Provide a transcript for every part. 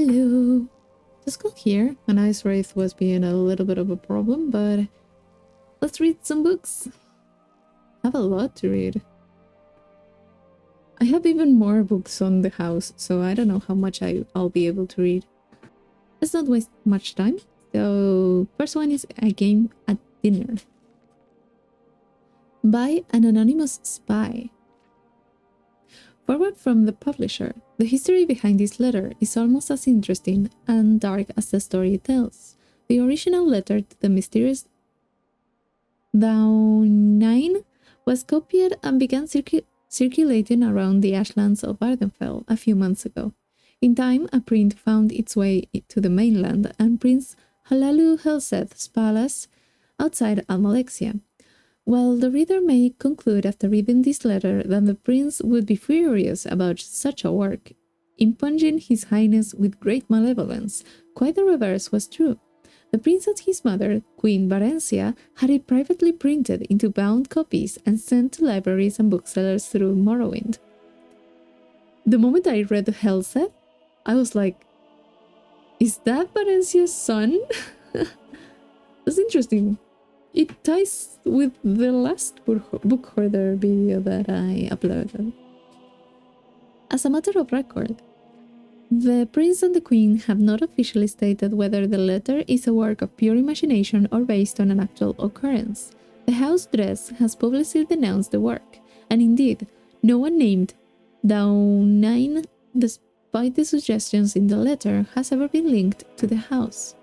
Hello! Just got here. An ice wraith was being a little bit of a problem, but let's read some books. I have a lot to read. I have even more books on the house, so I don't know how much I'll be able to read. Let's not waste much time. So, first one is A Game at Dinner by an anonymous spy. Forward from the publisher. The history behind this letter is almost as interesting and dark as the story it tells. The original letter to the mysterious Downine was copied and began circulating around the ashlands of Ardenfell a few months ago. In time, a print found its way to the mainland and Prince Halalu Helseth's palace outside Almalexia. While the reader may conclude after reading this letter that the prince would be furious about such a work, impugning his highness with great malevolence, quite the reverse was true. The prince and his mother, Queen Varencia, had it privately printed into bound copies and sent to libraries and booksellers through Morrowind. The moment I read Helseth, I was like, is that Varencia's son? That's interesting. It ties with the last book Hoarder video that I uploaded. As a matter of record, the prince and the queen have not officially stated whether the letter is a work of pure imagination or based on an actual occurrence. The house dress has publicly denounced the work, and indeed, no one named Downine, despite the suggestions in the letter, has ever been linked to the house.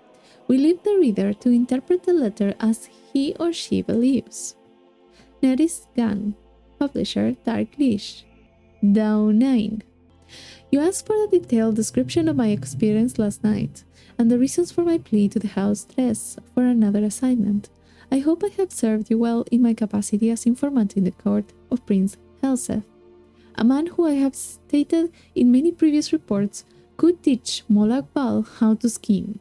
We leave the reader to interpret the letter as he or she believes. Neris Gang, publisher Dark Leash. Downine. You asked for a detailed description of my experience last night, and the reasons for my plea to the house dress for another assignment. I hope I have served you well in my capacity as informant in the court of Prince Helseth, a man who I have stated in many previous reports could teach Molag Bal how to scheme.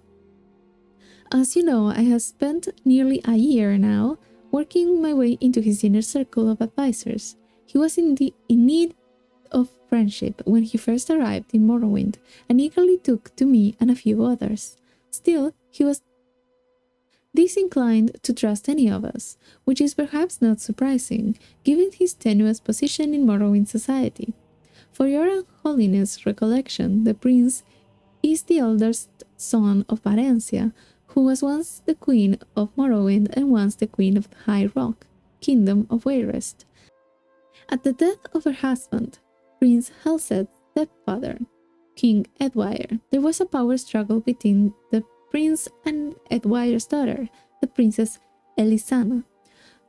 As you know, I have spent nearly a year now working my way into his inner circle of advisors. He was in need of friendship when he first arrived in Morrowind and eagerly took to me and a few others. Still, he was disinclined to trust any of us, which is perhaps not surprising, given his tenuous position in Morrowind society. For your holiness' recollection, the prince is the eldest son of Varencia, who was once the queen of Morrowind and once the queen of the High Rock, kingdom of Wayrest. At the death of her husband, Prince Helseth's stepfather, King Edwire, there was a power struggle between the prince and Edwire's daughter, the Princess Elisana.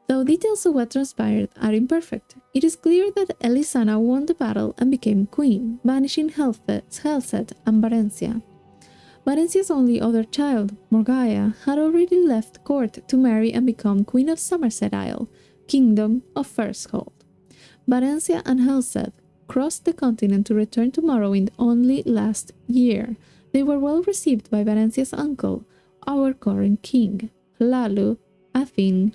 Though details of what transpired are imperfect, it is clear that Elisana won the battle and became queen, banishing Helseth and Varencia. Varencia's only other child, Morgaya, had already left court to marry and become Queen of Somerset Isle, Kingdom of Firsthold. Varencia and Helseth crossed the continent to return to Morrowind only last year. They were well received by Varencia's uncle, our current king, Hlalu Afin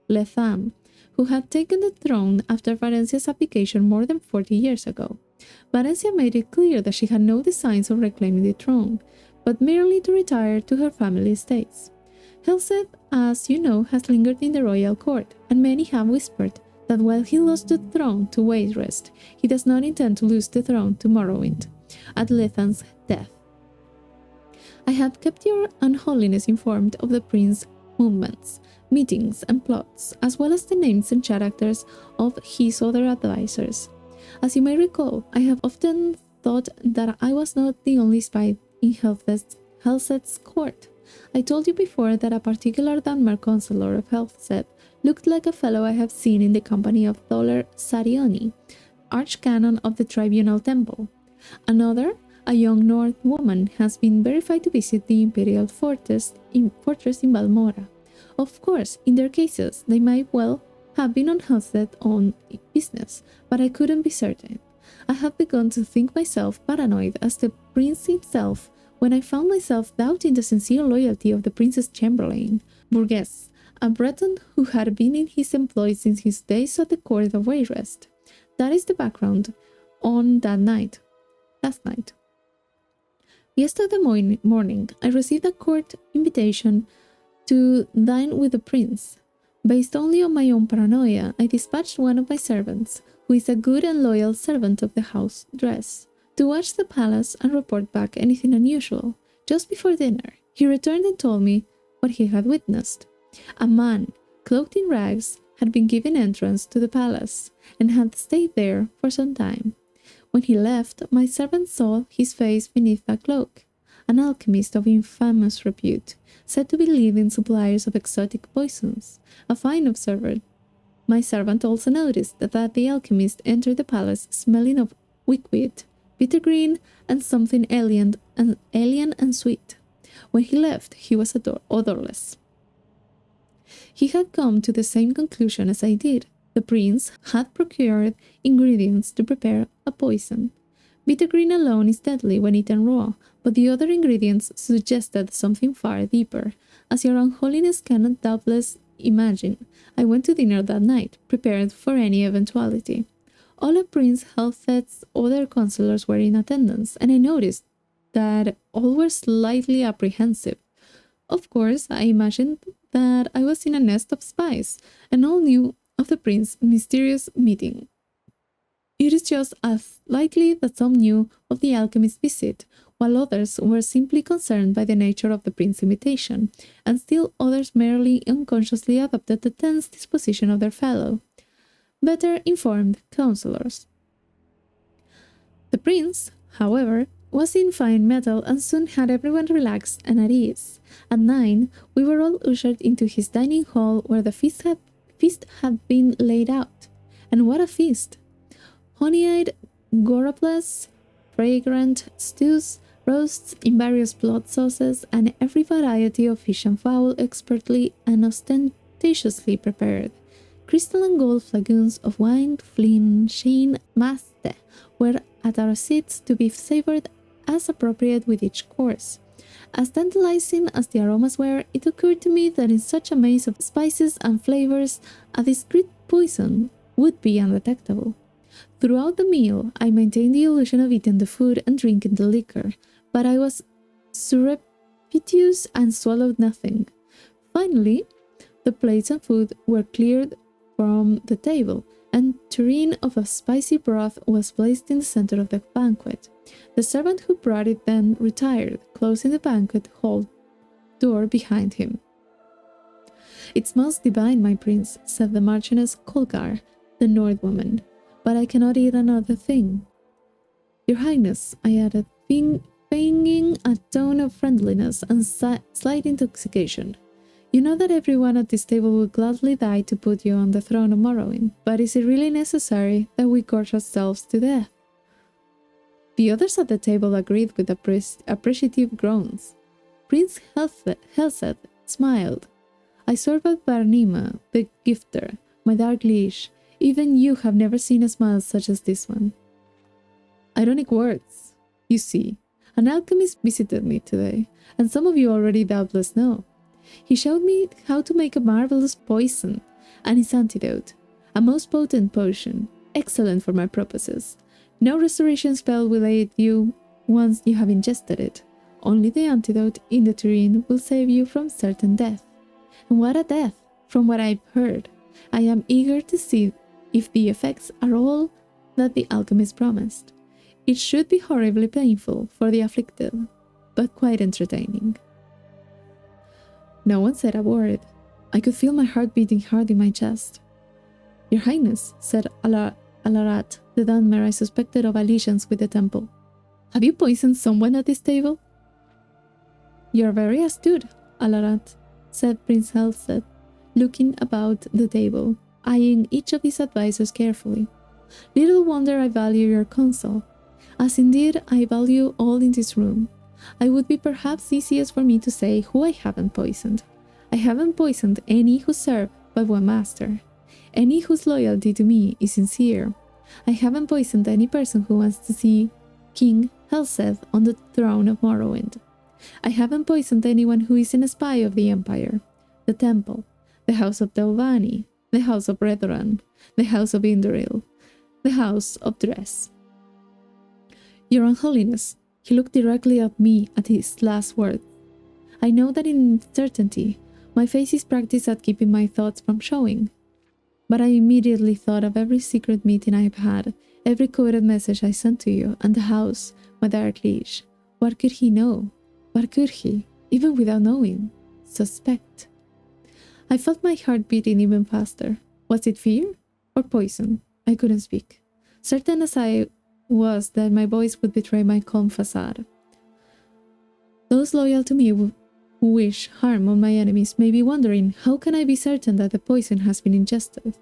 Letham, who had taken the throne after Varencia's abdication more than 40 years ago. Varencia made it clear that she had no designs of reclaiming the throne, but merely to retire to her family estates. Helseth, as you know, has lingered in the royal court, and many have whispered that while he lost the throne to Wayrest, he does not intend to lose the throne to Morrowind at Lethan's death. I have kept your unholiness informed of the prince's movements, meetings, and plots, as well as the names and characters of his other advisors. As you may recall, I have often thought that I was not the only spy in Helseth's court. I told you before that a particular Dunmer consular of Helseth looked like a fellow I have seen in the company of Tholer Sarioni, archcanon of the Tribunal Temple. Another, a young North woman, has been verified to visit the Imperial Fortress in Balmora. Of course, in their cases, they might well have been on Helseth on business, but I couldn't be certain. I have begun to think myself paranoid as the prince himself when I found myself doubting the sincere loyalty of the prince's chamberlain, Burgess, a Breton who had been in his employ since his days at the court of Wayrest. That is the background on last night. Yesterday morning, I received a court invitation to dine with the prince. Based only on my own paranoia, I dispatched one of my servants, who is a good and loyal servant of the house Dress, to watch the palace and report back anything unusual. Just before dinner, he returned and told me what he had witnessed. A man, cloaked in rags, had been given entrance to the palace, and had stayed there for some time. When he left, my servant saw his face beneath a cloak. An alchemist of infamous repute, said to be leading suppliers of exotic poisons, a fine observer. My servant also noticed that the alchemist entered the palace smelling of wickweed, bittergreen, and something alien and sweet. When he left, he was odorless. He had come to the same conclusion as I did. The prince had procured ingredients to prepare a poison. Bittergreen alone is deadly when eaten raw, but the other ingredients suggested something far deeper, as your unholiness cannot doubtless imagine. I went to dinner that night, prepared for any eventuality. All of Prince Halfet's other counselors were in attendance, and I noticed that all were slightly apprehensive. Of course, I imagined that I was in a nest of spies, and all knew of the prince's mysterious meeting. It is just as likely that some knew of the alchemist's visit, while others were simply concerned by the nature of the prince's invitation, and still others merely unconsciously adopted the tense disposition of their fellow, better informed counselors. The prince, however, was in fine mettle and soon had everyone relaxed and at ease. At 9, we were all ushered into his dining hall where the feast had been laid out. And what a feast! Honey-eyed goroplas, fragrant stews, roasts in various blood sauces, and every variety of fish and fowl expertly and ostentatiously prepared. Crystal and gold flagoons of wine, flin, sheen, maste, were at our seats to be savoured as appropriate with each course. As tantalizing as the aromas were, it occurred to me that in such a maze of spices and flavours, a discreet poison would be undetectable. Throughout the meal, I maintained the illusion of eating the food and drinking the liquor, but I was surreptitious and swallowed nothing. Finally, the plates and food were cleared from the table, and a tureen of a spicy broth was placed in the center of the banquet. The servant who brought it then retired, closing the banquet hall door behind him. "It smells divine, my prince," said the Marchioness Kolgar, the Nord woman, "but I cannot eat another thing." "Your Highness," I added, feigning a tone of friendliness and slight intoxication, "you know that everyone at this table would gladly die to put you on the throne of Morrowind, but is it really necessary that we gorge ourselves to death?" The others at the table agreed with appreciative groans. Prince Helseth smiled. "I swear by Barnima, the gifter, my dark liege, even you have never seen a smile such as this one." Ironic words. You see, an alchemist visited me today, and some of you already doubtless know. He showed me how to make a marvelous poison, and its antidote, a most potent potion, excellent for my purposes. No restoration spell will aid you once you have ingested it. Only the antidote in the tureen will save you from certain death. And what a death, from what I've heard. I am eager to see if the effects are all that the alchemist promised. It should be horribly painful for the afflicted, but quite entertaining. No one said a word. I could feel my heart beating hard in my chest. "Your Highness," said Alarat, the Dunmer I suspected of allegiance with the temple, "have you poisoned someone at this table?" "You're very astute, Alarat," said Prince Helseth, looking about the table, eyeing each of his advisors carefully. "Little wonder I value your counsel, as indeed I value all in this room. It would be perhaps easiest for me to say who I haven't poisoned. I haven't poisoned any who serve but one master, any whose loyalty to me is sincere. I haven't poisoned any person who wants to see King Helseth on the throne of Morrowind. I haven't poisoned anyone who isn't a spy of the Empire, the Temple, the House of Delvani, the House of Redoran, the House of Indoril, the House of Dress." "Your Unholiness," He looked directly at me at his last words. I know that in certainty, my face is practiced at keeping my thoughts from showing. But I immediately thought of every secret meeting I've had, every coded message I sent to you, and the house, my dark liege. What could he know? What could he, even without knowing, suspect? I felt my heart beating even faster. Was it fear or poison? I couldn't speak, certain as I was that my voice would betray my calm facade. Those loyal to me who wish harm on my enemies may be wondering, how can I be certain that the poison has been ingested?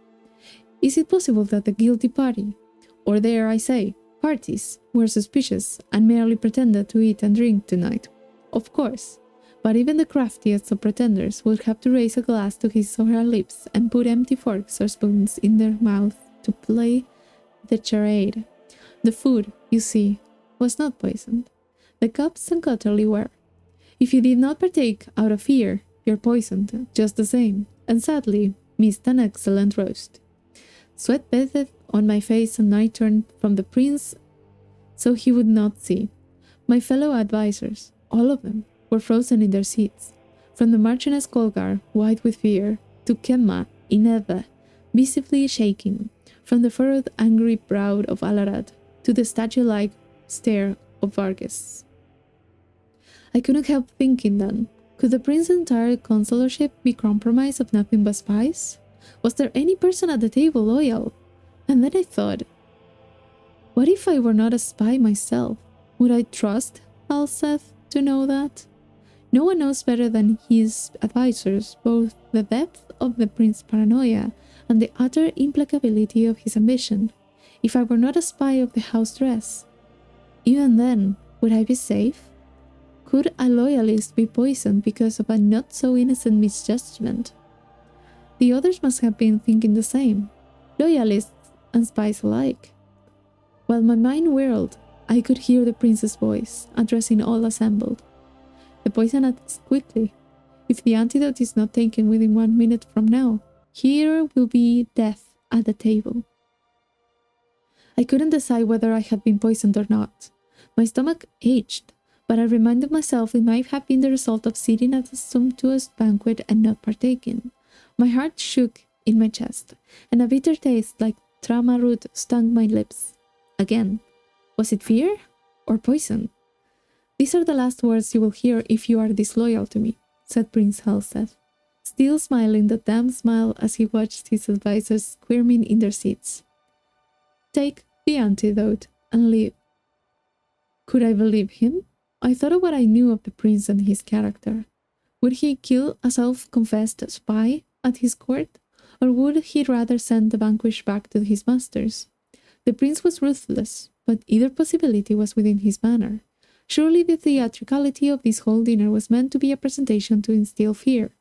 Is it possible that the guilty party, or dare I say, parties, were suspicious and merely pretended to eat and drink tonight? Of course, but even the craftiest of pretenders would have to raise a glass to his or her lips and put empty forks or spoons in their mouth to play the charade. The food, you see, was not poisoned. The cups and cutlery were. If you did not partake out of fear, you're poisoned just the same, and sadly missed an excellent roast. Sweat bathed on my face and I turned from the prince so he would not see. My fellow advisors, all of them, were frozen in their seats. From the Marchioness Colgar, white with fear, to Kemma, Ineva, visibly shaking, from the furrowed, angry brow of Alarad to the statue-like stare of Vargas. I couldn't help thinking then, could the prince's entire consulship be compromised of nothing but spies? Was there any person at the table loyal? And then I thought, what if I were not a spy myself? Would I trust Halseth to know that? No one knows better than his advisors both the depth of the prince's paranoia and the utter implacability of his ambition. If I were not a spy of the house dress, even then, would I be safe? Could a loyalist be poisoned because of a not-so-innocent misjudgment? The others must have been thinking the same, loyalists and spies alike. While my mind whirled, I could hear the prince's voice, addressing all assembled. The poison acts quickly. If the antidote is not taken within 1 minute from now, here will be death at the table. I couldn't decide whether I had been poisoned or not. My stomach ached, but I reminded myself it might have been the result of sitting at a sumptuous banquet and not partaking. My heart shook in my chest, and a bitter taste like trama root stung my lips. Again, was it fear or poison? These are the last words you will hear if you are disloyal to me, said Prince Halseth, still smiling the damn smile as he watched his advisors squirming in their seats. Take the antidote and leave. Could I believe him? I thought of what I knew of the prince and his character. Would he kill a self-confessed spy at his court, or would he rather send the vanquished back to his masters? The prince was ruthless, but either possibility was within his manner. Surely the theatricality of this whole dinner was meant to be a presentation to instill fear.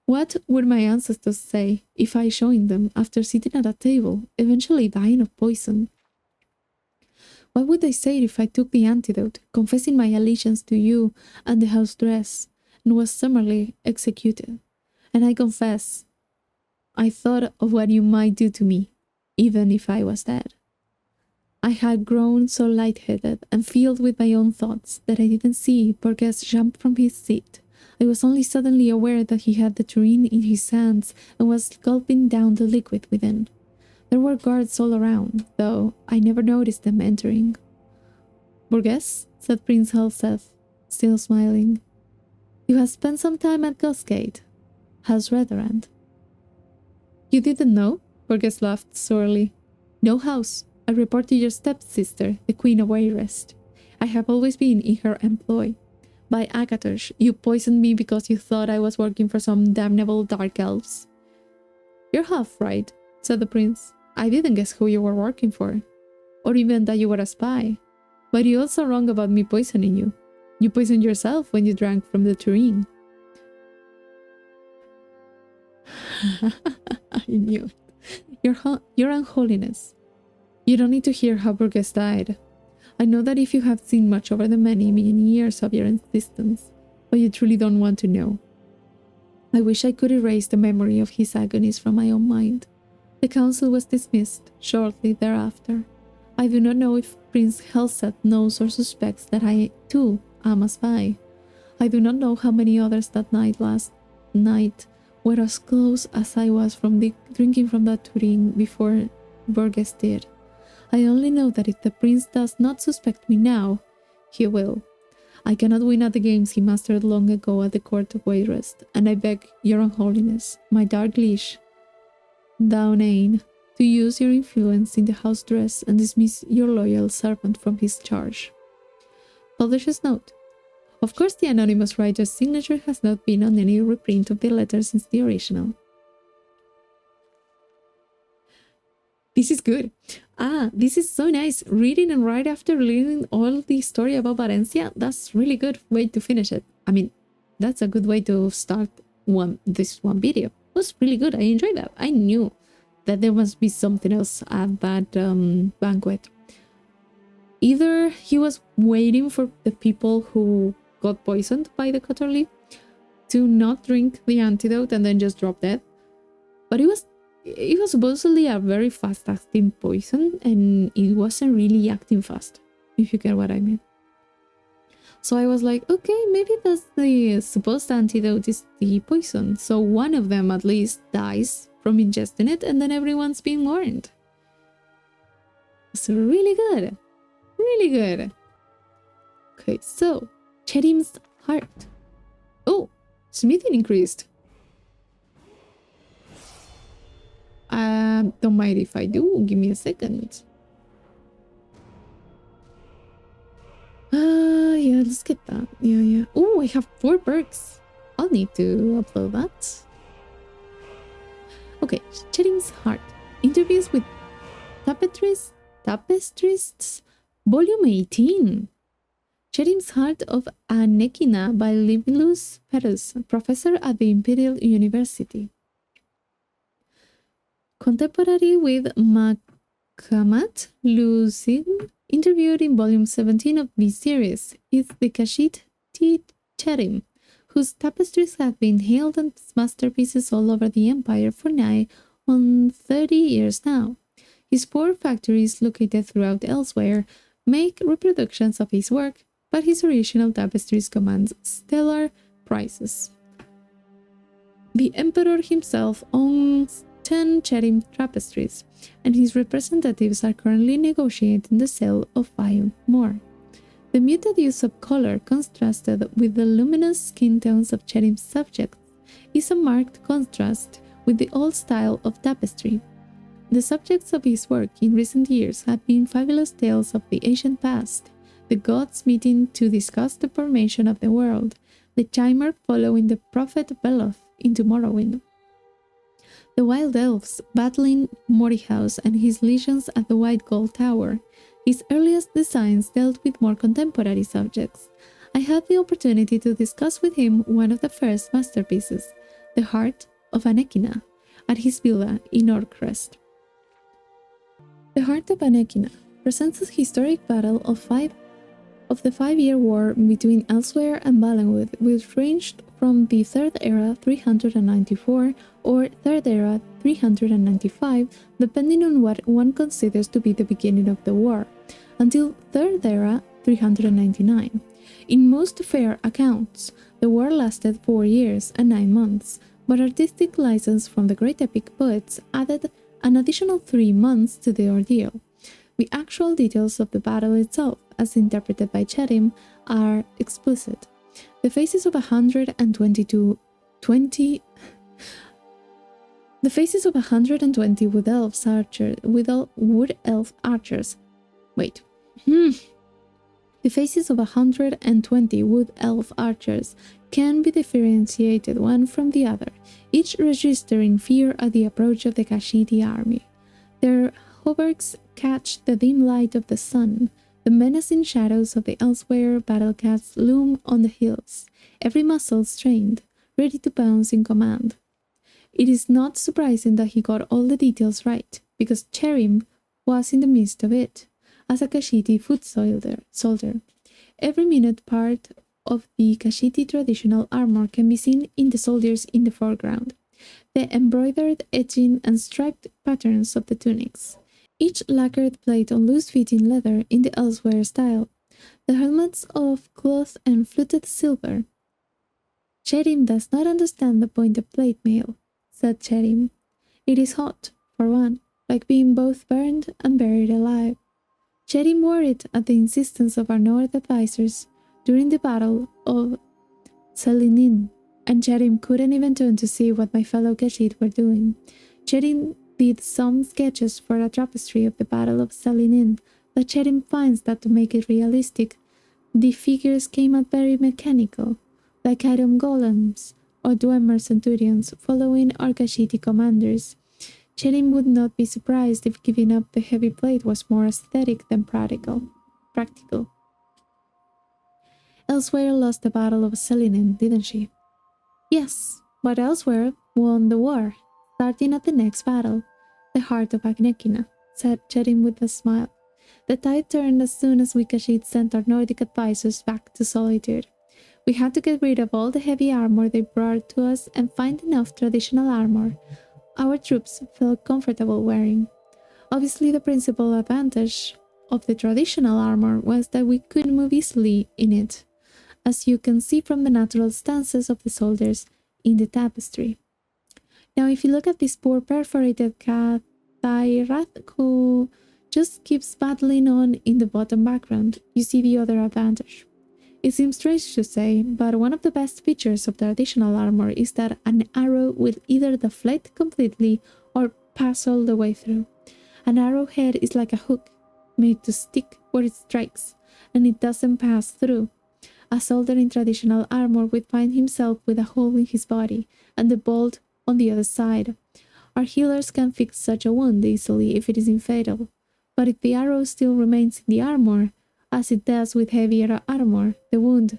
What would my ancestors say if I joined them after sitting at a table, eventually dying of poison? What would they say if I took the antidote, confessing my allegiance to you and the house dress, and was summarily executed? And I confess, I thought of what you might do to me, even if I was dead. I had grown so lightheaded and filled with my own thoughts that I didn't see Burgess jump from his seat. I was only suddenly aware that he had the tureen in his hands and was gulping down the liquid within. There were guards all around, though I never noticed them entering. Burgess, said Prince Halseth, still smiling. You have spent some time at Gosgate, House Redderand. You didn't know? Burgess laughed sorely. No house. I report to your stepsister, the Queen of Wayrest. I have always been in her employ. By Akatosh, you poisoned me because you thought I was working for some damnable dark elves. You're half right, said the prince. I didn't guess who you were working for, or even that you were a spy. But you're also wrong about me poisoning you. You poisoned yourself when you drank from the tureen. I knew it. Your unholiness. You don't need to hear how Burgess died. I know that if you have seen much over the many years of your existence, but you truly don't want to know. I wish I could erase the memory of his agonies from my own mind. The council was dismissed shortly thereafter. I do not know if Prince Helseth knows or suspects that I, too, am a spy. I do not know how many others that last night were as close as I was from drinking from that tureen before Burgess did. I only know that if the prince does not suspect me now, he will. I cannot win at the games he mastered long ago at the court of Wayrest, and I beg your own holiness, my dark liege, Daonain, to use your influence in the house dress and dismiss your loyal servant from his charge. Publisher's note. Of course, the anonymous writer's signature has not been on any reprint of the letter since the original. This is good. This is so nice. Reading and right after reading all the story about Valencia, that's really good way to finish it. I mean, that's a good way to start this one video. It was really good. I enjoyed that. I knew that there must be something else at that banquet. Either he was waiting for the people who got poisoned by the Cotterly to not drink the antidote and then just drop dead. But it was supposedly a very fast-acting poison, and it wasn't really acting fast, if you get what I mean. So I was like, okay, maybe that's the supposed antidote is the poison. So one of them at least dies from ingesting it, and then everyone's being warned. It's really good. Really good. Okay, so Cherim's heart. Oh, smithing increased. Don't mind if I do. Give me a second. Yeah, let's get that. Yeah. Oh, I have 4 perks. I'll need to upload that. Okay, Cherim's heart. Interviews with Tapestrists, Volume 18. Cherim's Heart of Anekina by Livinus Perus, professor at the Imperial University. Contemporary with Makamat Lucin, interviewed in Volume 17 of this series, is the Kashid Cherim, whose tapestries have been hailed as masterpieces all over the empire for nigh on 30 years now. His 4 factories, located throughout elsewhere, make reproductions of his work, but his original tapestries command stellar prices. The emperor himself owns 10 Cherim tapestries, and his representatives are currently negotiating the sale of 5 more. The muted use of color contrasted with the luminous skin tones of Cherim's subjects is a marked contrast with the old style of tapestry. The subjects of his work in recent years have been fabulous tales of the ancient past, the gods meeting to discuss the formation of the world, the Chimer following the prophet Beloth into Morrowind, the wild elves battling Morihaus and his legions at the White Gold Tower. His earliest designs dealt with more contemporary subjects. I had the opportunity to discuss with him one of the first masterpieces, the Heart of Anekina, at his villa in Orcrest. The Heart of Anekina presents a historic battle of the 5-year war between Elsewhere and Valenwood, which ranged from the Third Era 394 or Third Era 395, depending on what one considers to be the beginning of the war, until Third Era 399. In most fair accounts, the war lasted 4 years and 9 months, but artistic license from the great epic poets added an additional 3 months to the ordeal. The actual details of the battle itself, as interpreted by Cherim, are explicit. The faces of 120 wood elf archers. Wait. The faces of 120 wood elf archers can be differentiated one from the other, each registering fear at the approach of the Kashidi army. Their hauberks catch the dim light of the sun. The menacing shadows of the Elsewhere battlecats loom on the hills, every muscle strained, ready to pounce in command. It is not surprising that he got all the details right, because Cherim was in the midst of it, as a Kashiti foot soldier. Every minute part of the Kashiti traditional armor can be seen in the soldiers in the foreground, the embroidered edging and striped patterns of the tunics. each lacquered plate on loose-fitting leather in the elsewhere style, the helmets of cloth and fluted silver. Cherim does not understand the point of plate mail, said Cherim. It is hot, for one, like being both burned and buried alive. Cherim wore it at the insistence of our North advisors during the Battle of Selinin, and Cherim couldn't even turn to see what my fellow Kashid were doing. Cherim did some sketches for a tapestry of the Battle of Selinin, but Cherim finds that to make it realistic, the figures came out very mechanical, like iron golems or Dwemer centurions following our Kashidi commanders. Cherim would not be surprised if giving up the heavy plate was more aesthetic than practical. Elsewhere lost the Battle of Selinin, didn't she? Yes, but Elsewhere won the war, starting at the next battle, the heart of Agnekina, said Cherim with a smile. The tide turned as soon as we Kashid sent our Nordic advisors back to solitude. We had to get rid of all the heavy armor they brought to us and find enough traditional armor our troops felt comfortable wearing. Obviously, the principal advantage of the traditional armor was that we could move easily in it, as you can see from the natural stances of the soldiers in the tapestry. Now, if you look at this poor perforated Kathairat who just keeps battling on in the bottom background, you see the other advantage. It seems strange to say, but one of the best features of traditional armor is that an arrow will either deflect completely or pass all the way through. An arrowhead is like a hook, made to stick where it strikes, and it doesn't pass through. A soldier in traditional armor would find himself with a hole in his body and the bolt on the other side. Our healers can fix such a wound easily if it isn't fatal, but if the arrow still remains in the armor, as it does with heavier armor, the wound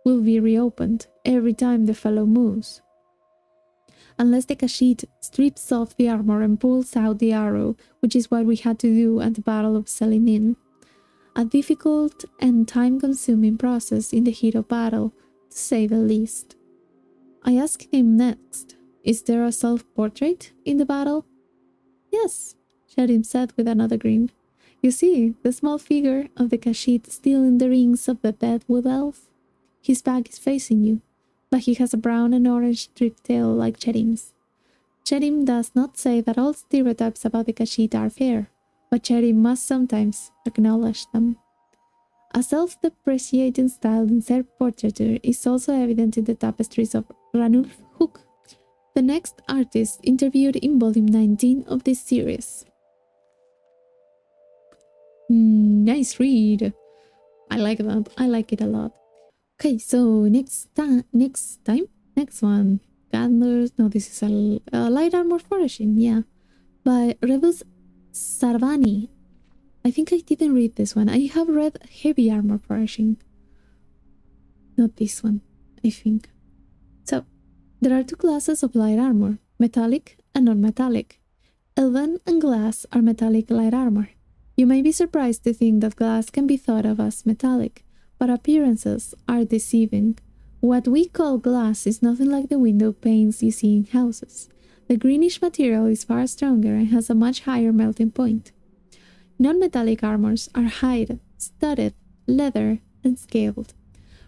will be reopened every time the fellow moves. Unless the Kashid strips off the armor and pulls out the arrow, which is what we had to do at the Battle of Selinin. A difficult and time-consuming process in the heat of battle, to say the least. I asked him next, is there a self-portrait in the battle? Yes, Cherim said with another grin. You see, the small figure of the Kashid still in the rings of the dead wood elf? His back is facing you, but he has a brown and orange striped tail like Cherim's. Cherim does not say that all stereotypes about the Kashid are fair, but Cherim must sometimes acknowledge them. A self-depreciating style in self-portraiture is also evident in the tapestries of Ranulf Hook, the next artist interviewed in volume 19 of this series. Nice read. I like that. I like it a lot. Okay, so next one. Gatherers. No, this is a light armor foraging. Yeah, by Rebus Sarvani. I think I didn't read this one. I have read heavy armor foraging. Not this one, I think. So, there are two classes of light armor, metallic and non-metallic. Elven and glass are metallic light armor. You may be surprised to think that glass can be thought of as metallic, but appearances are deceiving. What we call glass is nothing like the window panes you see in houses. The greenish material is far stronger and has a much higher melting point. Non-metallic armors are hide, studded, leather, and scaled.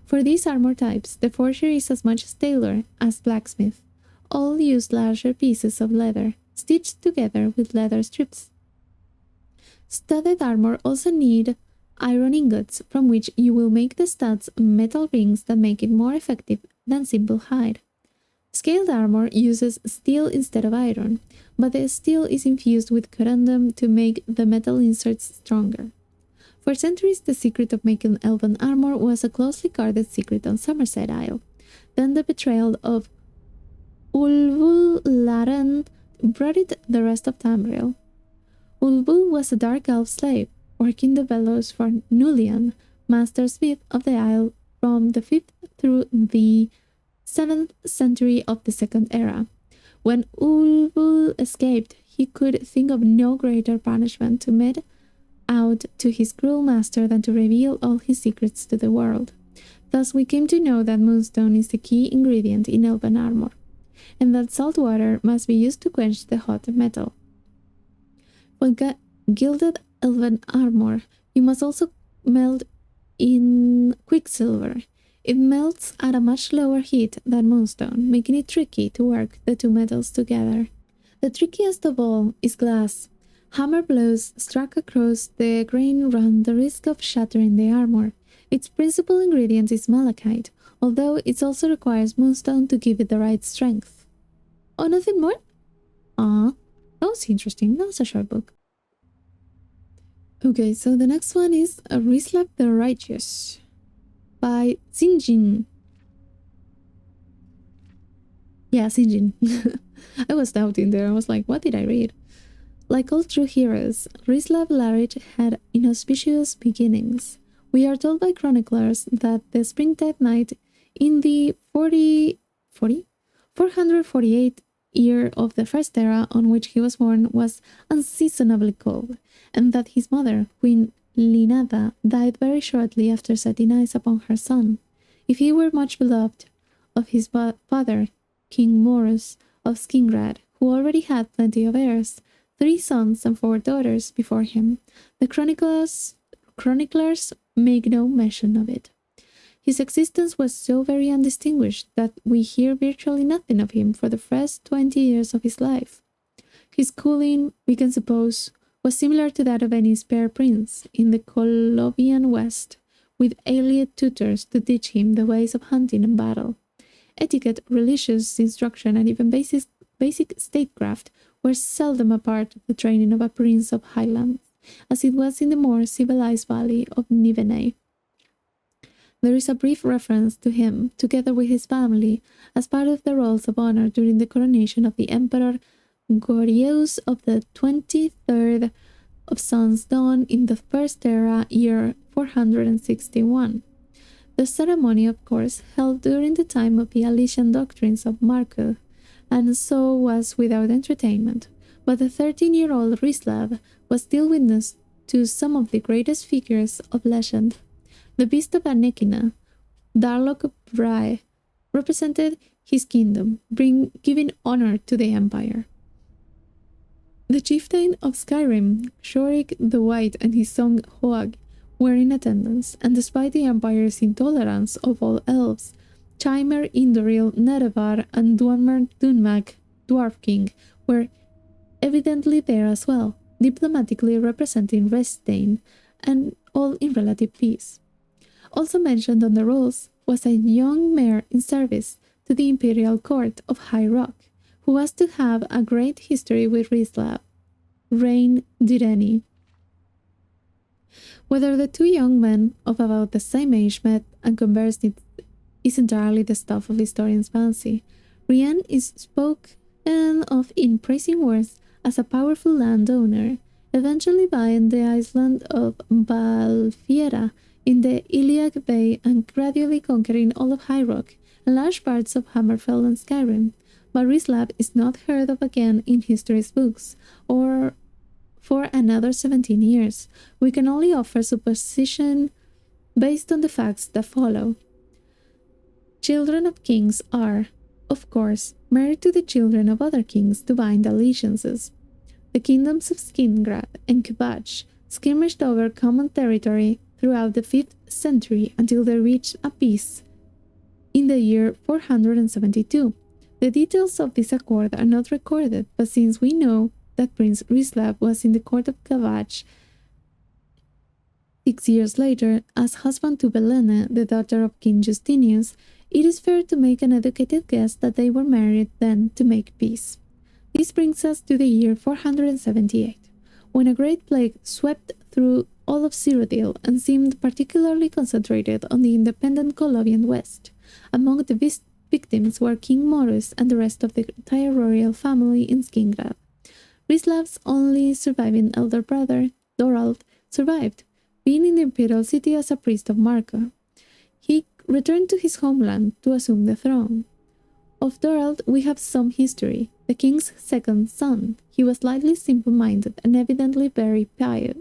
For these armor types, the forger is as much a tailor as blacksmith. All use larger pieces of leather, stitched together with leather strips. Studded armor also need iron ingots from which you will make the studs metal rings that make it more effective than simple hide. Scaled armor uses steel instead of iron, but the steel is infused with corundum to make the metal inserts stronger. For centuries, the secret of making elven armor was a closely guarded secret on Somerset Isle. Then the betrayal of Ulvul Laren brought it the rest of Tamriel. Ulvul was a dark elf slave, working the bellows for Nulian, master smith of the isle from the 5th through the 7th century of the Second Era. When Ulvul escaped, he could think of no greater punishment to mete out to his cruel master than to reveal all his secrets to the world. Thus we came to know that moonstone is the key ingredient in elven armor, and that salt water must be used to quench the hot metal. gilded elven armor. You must also melt in quicksilver. It melts at a much lower heat than moonstone, making it tricky to work the two metals together. The trickiest of all is glass. Hammer blows struck across the grain run the risk of shattering the armor. Its principal ingredient is malachite, although it also requires moonstone to give it the right strength. Oh, nothing more? Ah, that was interesting. That was a short book. Okay, so the next one is Rislav the Righteous by Sinjin. Yeah, Sinjin. I was doubting there. I was like, what did I read? Like all true heroes, Rislav Larich had inauspicious beginnings. We are told by chroniclers that the springtide night in the 448 year of the first era on which he was born was unseasonably cold, and that his mother, Queen Linada, died very shortly after setting eyes upon her son. If he were much beloved of his father, King Morus of Skingrad, who already had plenty of heirs, 3 sons and 4 daughters before him, the chroniclers make no mention of it. His existence was so very undistinguished that we hear virtually nothing of him for the first 20 years of his life. His schooling, we can suppose, was similar to that of any spare prince in the Colovian West, with alien tutors to teach him the ways of hunting and battle. Etiquette, religious instruction, and even basic statecraft were seldom a part of the training of a prince of Highlands, as it was in the more civilized valley of Nivernais. There is a brief reference to him, together with his family, as part of the rolls of honor during the coronation of the Emperor Gorieus of the 23rd of Sun's Dawn in the First Era, year 461. The ceremony, of course, held during the time of the Alician doctrines of Marco, and so was without entertainment, but the 13-year-old Rislav was still witness to some of the greatest figures of legend. The beast of Anekina, Darlok Brae, represented his kingdom, giving honor to the empire. The chieftain of SKYRIM, Shorik the White, and his son Hoag were in attendance, and despite the empire's intolerance of all elves, Chimer Indoril, Nerevar, and Dwarmer Dunmag, Dwarf King, were evidently there as well, diplomatically representing Restane, and all in relative peace. Also mentioned on the rolls was a young mayor in service to the imperial court of High Rock, who was to have a great history with Rislav, Rain Direni. Whether the 2 young men of about the same age met and conversed is entirely the stuff of historians' fancy. Rian is spoken of in praising words as a powerful landowner, eventually buying the island of Balfiera in the Iliac Bay and gradually conquering all of High Rock and large parts of Hammerfell and Skyrim. But Rislav is not heard of again in history's books, or for another 17 years. We can only offer supposition based on the facts that follow. Children of kings are, of course, married to the children of other kings to bind allegiances. The kingdoms of Skingrad and Wabbajack skirmished over common territory throughout the 5th century until they reached a peace in the year 472. The details of this accord are not recorded, but since we know that Prince Rislav was in the court of Wabbajack 6 years later as husband to Belene, the daughter of King Justinius, it is fair to make an educated guess that they were married then to make peace. This brings us to the year 478, when a great plague swept through all of Cyrodiil and seemed particularly concentrated on the independent Colovian West. Among the victims were King Morus and the rest of the entire royal family in Skingrad. Rislav's only surviving elder brother, Dorald, survived, being in the imperial city as a priest of Marco. He returned to his homeland to assume the throne. Of Dorald we have some history. The king's second son, he was slightly simple-minded and evidently very pious.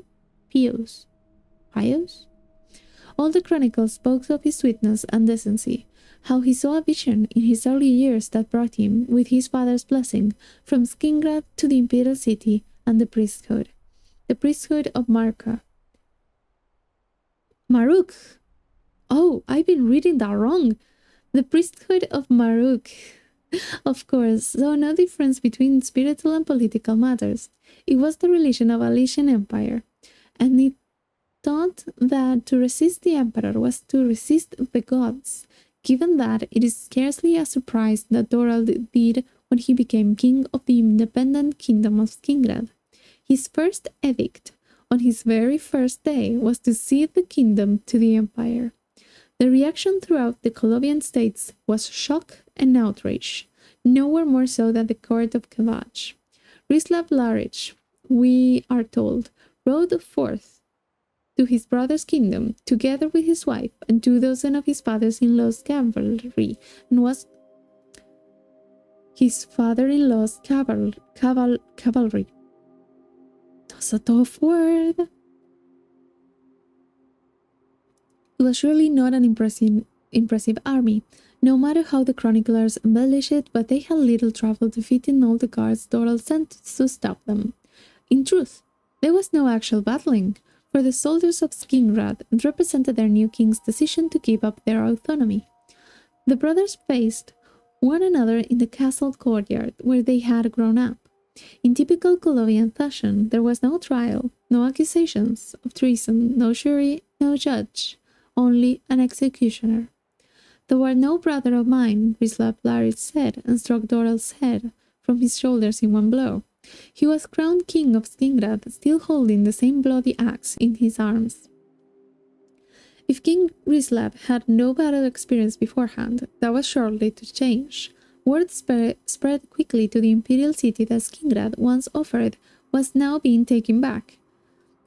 All the chronicles spoke of his sweetness and decency, how he saw a vision in his early years that brought him, with his father's blessing, from Skingrad to the imperial city and the priesthood. the priesthood of Maruk. Oh, I've been reading that wrong. The priesthood of Maruk, of course, saw no difference between spiritual and political matters. It was the religion of a Lycian empire, and it thought that to resist the emperor was to resist the gods, given that it is scarcely a surprise that Doral did when he became king of the independent kingdom of Skingrad. His first edict, on his very first day, was to cede the kingdom to the empire. The reaction throughout the Colovian states was shock and outrage, nowhere more so than the court of Wabbajck. Rislav the Righteous, we are told, rode forth to his brother's kingdom, together with his wife and 2,000 of his father-in-law's cavalry, and was his father-in-law's cavalry. That's a tough word. It was surely not an impressive army, no matter how the chroniclers embellish it, but they had little trouble defeating all the guards Doral sent to stop them. In truth, there was no actual battling, for the soldiers of Skingrad represented their new king's decision to give up their autonomy. The brothers faced one another in the castle courtyard where they had grown up. In typical Colovian fashion, there was no trial, no accusations of treason, no jury, no judge, only an executioner. "Thou art no brother of mine," Rislav the Righteous said, and struck Doral's head from his shoulders in one blow. He was crowned king of Skingrad, still holding the same bloody axe in his arms. If King Rislav had no battle experience beforehand, that was shortly to change. Word spread quickly to the imperial city that Skingrad, once offered, was now being taken back.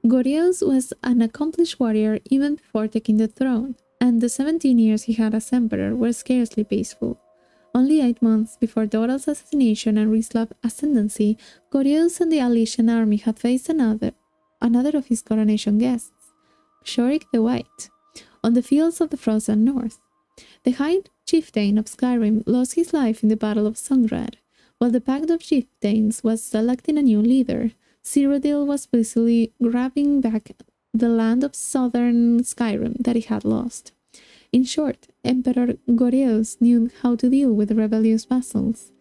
Goryeus was an accomplished warrior even before taking the throne, and the 17 years he had as emperor were scarcely peaceful. Only 8 months before Doral's assassination and Rislav's ascendancy, Goryeus and the Alician army had faced another of his coronation guests, Shorik the White, on the fields of the frozen north. The high chieftain of SKYRIM lost his life in the Battle of Songrad. While the Pact of Chieftains was selecting a new leader, Cyrodiil was busily grabbing back the land of southern SKYRIM that he had lost. In short, Emperor Goryeus knew how to deal with rebellious vassals.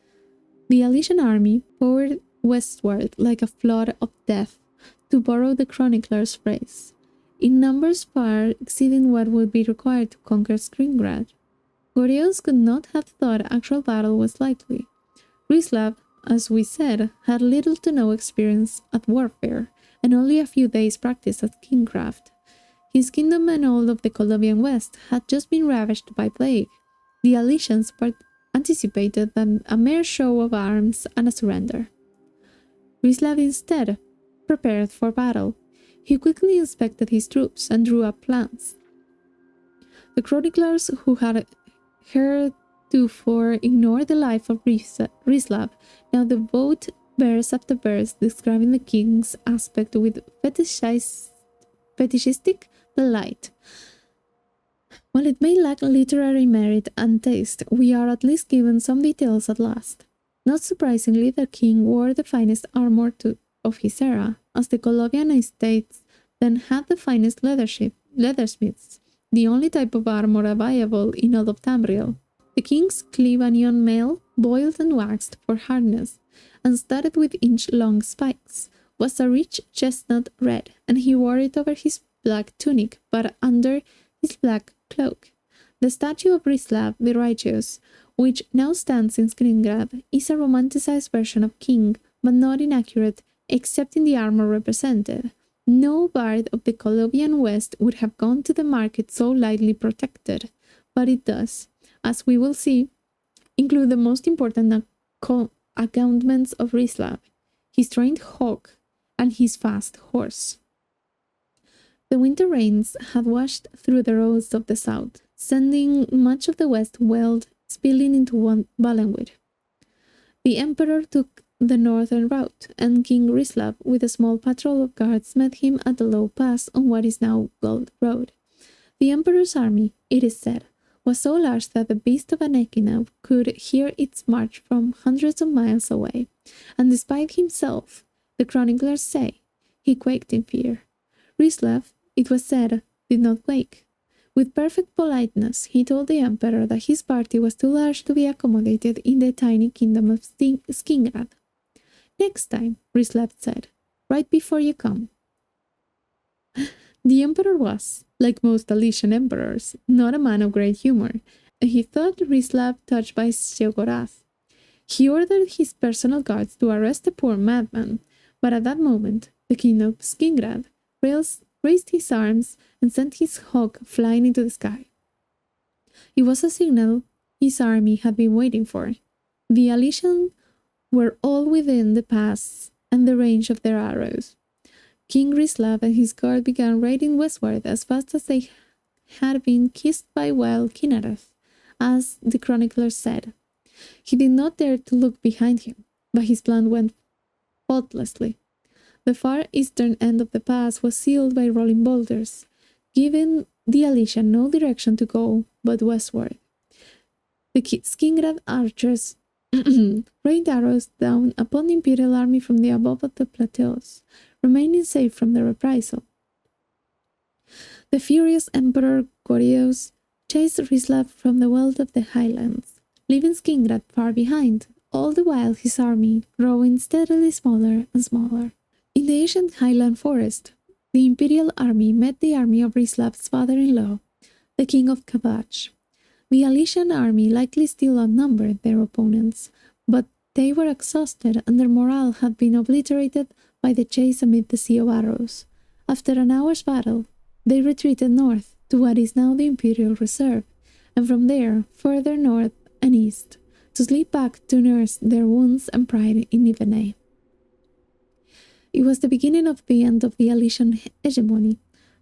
The Alician army poured westward like a flood of death, to borrow the chronicler's phrase, in numbers far exceeding what would be required to conquer Skingrad. Goryeus could not have thought actual battle was likely. Rislav, as we said, had little to no experience at warfare, and only a few days' practice at kingcraft. His kingdom and all of the Colovian West had just been ravaged by plague. The Alicians anticipated a mere show of arms and a surrender. Rislav instead prepared for battle. He quickly inspected his troops and drew up plans. The chroniclers who had heretofore ignored the life of Rislav now devote verse after verse describing the king's aspect with fetishistic delight. While it may lack literary merit and taste, we are at least given some details at last. Not surprisingly, the king wore the finest armor of his era, as the Colovian estates then had the finest leathersmiths, the only type of armor available in all of Tamriel. The king's Clevanion mail, boiled and waxed for hardness, and studded with inch-long spikes, was a rich chestnut red, and he wore it over his black tunic, but under his black cloak. The statue of Rislav the Righteous, which now stands in Skingrad, is a romanticized version of King, but not inaccurate except in the armor represented. No bard of the Colovian West would have gone to the market so lightly protected, but it does, as we will see, include the most important accoutrements of Rislav, his trained hawk, and his fast horse. The winter rains had washed through the roads of the south, sending much of the west weald spilling into Valenwood. The emperor took the northern route, and King Rislav, with a small patrol of guards, met him at the low pass on what is now Gold Road. The emperor's army, it is said, was so large that the beast of an echina could hear its march from hundreds of miles away, and despite himself, the chroniclers say, He quaked in fear. Rislav, it was said, did not quake. With perfect politeness, he told the emperor that his party was too large to be accommodated in the tiny kingdom of Skingrad. Next time, Rislav said, right before you come. The emperor was, like most Alician emperors, not a man of great humor, and he thought Rislav touched by Sheogorath. He ordered his personal guards to arrest the poor madman, but at that moment, the king of Skingrad raised his arms and sent his hawk flying into the sky. It was a signal his army had been waiting for. The Alicians were all within the pass and the range of their arrows. King Rislav and his guard began riding westward as fast as they had been kissed by wild Kinnereth, as the chronicler said. He did not dare to look behind him, but his plan went faultlessly. The far eastern end of the pass was sealed by rolling boulders, giving the Alicia no direction to go but westward. The Skingrad archers rained arrows down upon the imperial army from the above of the plateaus, remaining safe from the reprisal. The furious Emperor Gorios chased Rislav from the wealth of the highlands, leaving Skingrad far behind, all the while his army growing steadily smaller and smaller. In the ancient highland forest, the imperial army met the army of Rislav's father-in-law, the king of Wabbajck. The Alician army likely still outnumbered their opponents, but they were exhausted and their morale had been obliterated by the chase amid the sea of arrows. After an hour's battle, they retreated north to what is now the Imperial Reserve, and from there further north and east, to slip back to nurse their wounds and pride in Nivernais. It was the beginning of the end of the Alician hegemony.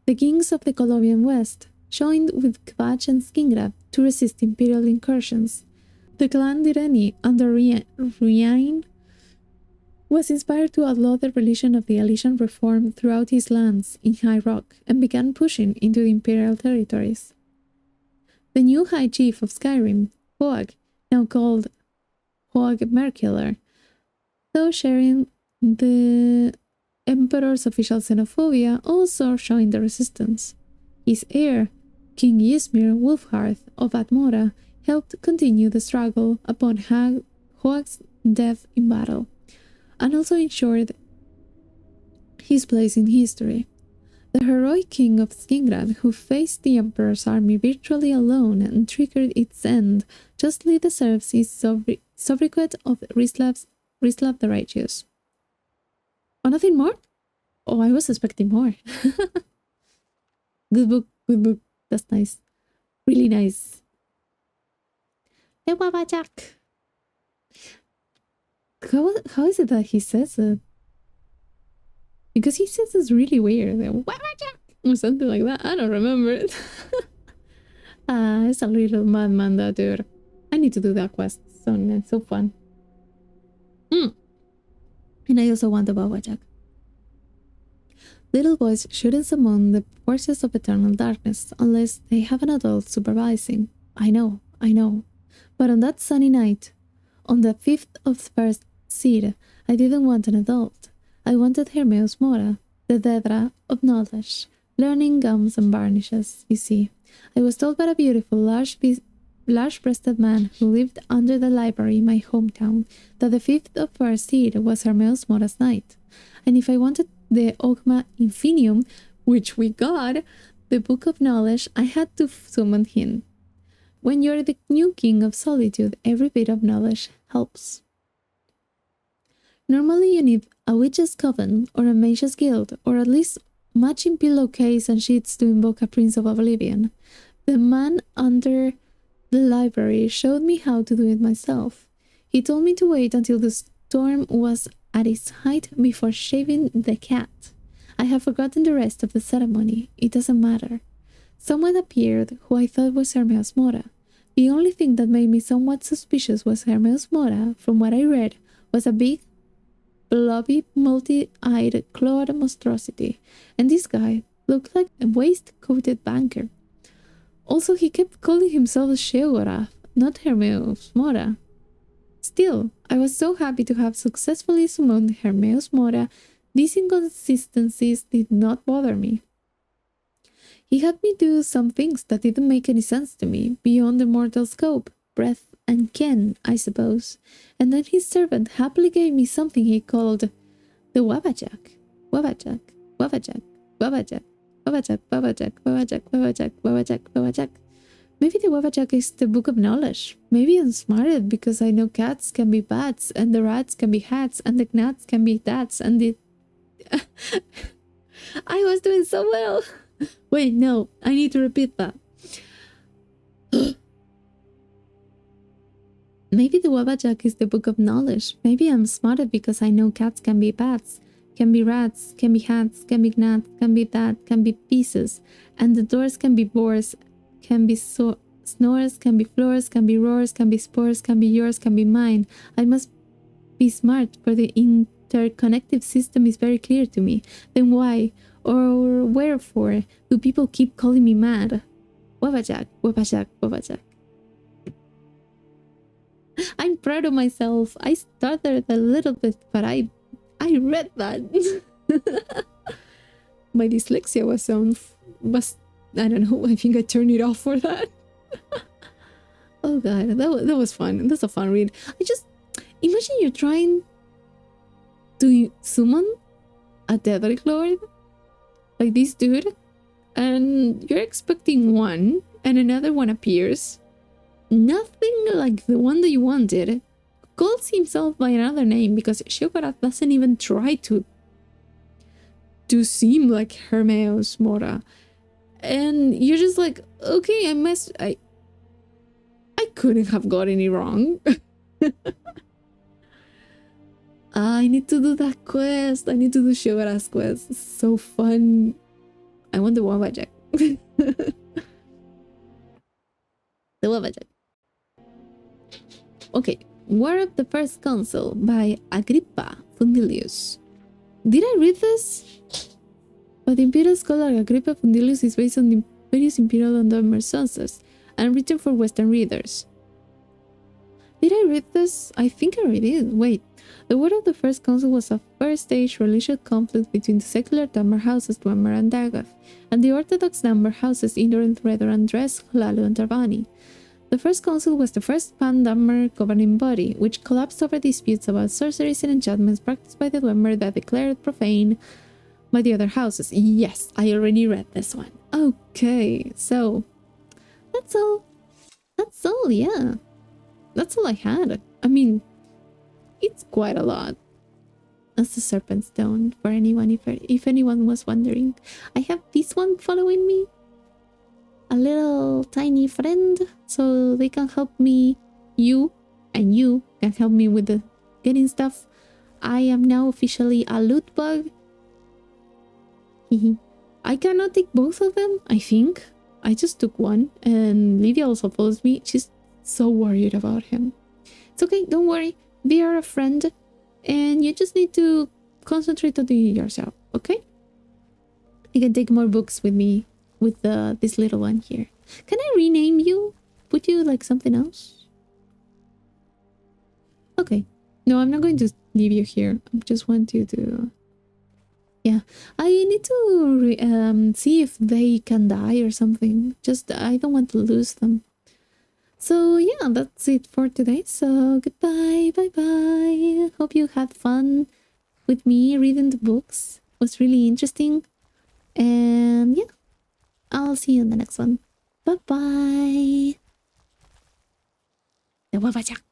The kings of the Colovian West joined with Wabbajck and Skingrad to resist imperial incursions. The clan Direni under Riain was inspired to outlaw the religion of the Alician reform throughout his lands in High Rock and began pushing into the imperial territories. The new high chief of SKYRIM, Wabbajck, now called Wabbajck Merkiller, though sharing the emperor's official xenophobia, also joined the resistance. His heir, King Ysmir Wulfharth of Atmora, helped continue the struggle upon Wabbajck's death in battle, and also ensured his place in history. The heroic king of Skingrad, who faced the emperor's army virtually alone and triggered its end, justly deserves his sobriquet of Rislav the Righteous. Oh, nothing more? Oh, I was expecting more. Good book. That's nice. Really nice. The Wabbajack. How is it that he says it? Because he says it's really weird. Wabbajack! Or something like that. I don't remember it. It's a little madman, that dude. I need to do that quest. So nice, so fun. And I also want the Wabbajack. Little boys shouldn't summon the forces of eternal darkness unless they have an adult supervising. I know. But on that sunny night, on the 5th of first seed, I didn't want an adult. I wanted Hermeus Mora, the Dedra of knowledge, learning gums and varnishes, you see. I was told by a beautiful, large-breasted man who lived under the library in my hometown that the 5th of first seed was Hermeus Mora's night. And if I wanted the Ogma Infinium, which we got, the Book of Knowledge, I had to summon him. When you're the new king of solitude, every bit of knowledge helps. Normally you need a witch's coven or a mage's guild, or at least matching pillowcase and sheets to invoke a prince of oblivion. The man under the library showed me how to do it myself. He told me to wait until the storm was at its height before shaving the cat. I have forgotten the rest of the ceremony. It doesn't matter. Someone appeared who I thought was Hermeus Mora. The only thing that made me somewhat suspicious was Hermeus Mora, from what I read, was a big, blobby, multi-eyed, clawed monstrosity, and this guy looked like a waist-coated banker. Also, he kept calling himself Sheogorath, not Hermeus Mora. Still, I was so happy to have successfully summoned Hermeus Mora These inconsistencies did not bother me. He had me do some things that didn't make any sense to me, beyond the mortal scope, breadth, and ken, I suppose. And then his servant happily gave me something he called the Wabbajack. Wabbajack, Wabbajack, Wabbajack, Wabbajack, Wabbajack, Wabbajack, Wabbajack, Wabbajack, Wabbajack. Maybe the Wabbajack is the book of knowledge. Maybe I'm smarter because I know cats can be bats, and the rats can be hats, and the gnats can be dats, and the... I was doing so well. Wait, no, I need to repeat that. Maybe the Wabbajack is the book of knowledge. Maybe I'm smarter because I know cats can be bats, can be rats, can be hats, can be gnats, can be that, can be pieces, and the doors can be boars, can be snores, can be floors, can be roars, can be spores, can be yours, can be mine. I must be smart, for the interconnective system is very clear to me. Then why, or wherefore, do people keep calling me mad? Wabbajack, Wabbajack, Wabbajack. I'm proud of myself. I stuttered a little bit, but I read that. My dyslexia was I don't know. I think I turned it off for that. Oh god, that was fun. That's a fun read. I just imagine you're trying to summon a Daedric Lord, like this dude, and you're expecting one, and another one appears. Nothing like the one that you wanted. Calls himself by another name because Shogarat doesn't even try to seem like Hermeos Mora. And you're just like, okay, I couldn't have gotten it wrong. I need to do that quest. I need to do Shogarat's quest. It's so fun. I want the Wabbajack. The Wabbajack. Okay, War of the First Consul by Agrippa Fundilius. Did I read this? But the imperial scholar Agrippa Fundilius is based on the various imperial and Dharma sources and written for Western readers. Did I read this? I think I read it. Wait. The War of the First Consul was a first-stage religious conflict between the secular Dhamma houses Dwemer and Dagoth and the orthodox Dhamma houses Indor and Thredor and Dres, Hlalu and Tarvani. The First Council was the first pan-Dhamma governing body, which collapsed over disputes about sorceries and enchantments practiced by the Dwemer that declared profane by the other houses. Yes, I already read this one. Okay, so that's all. That's all, yeah. That's all I had. I mean, it's quite a lot. That's the Serpent Stone, for anyone, if anyone was wondering. I have this one following me. A little tiny friend, so they can help me. You can help me with the getting stuff. I am now officially a loot bug. I cannot take both of them, I think. I just took one, and Lydia also follows me. She's so worried about him. It's okay, don't worry. They are a friend, and you just need to concentrate on yourself, okay? You can take more books with me. With this little one here. Can I rename you? Put you like something else? Okay. No, I'm not going to leave you here. I just want you to... Yeah. I need to see if they can die or something. Just, I don't want to lose them. So yeah, that's it for today. So goodbye. Bye-bye. Hope you had fun with me reading the books. It was really interesting. And yeah. I'll see you in the next one. Bye-bye. The Wabbajack.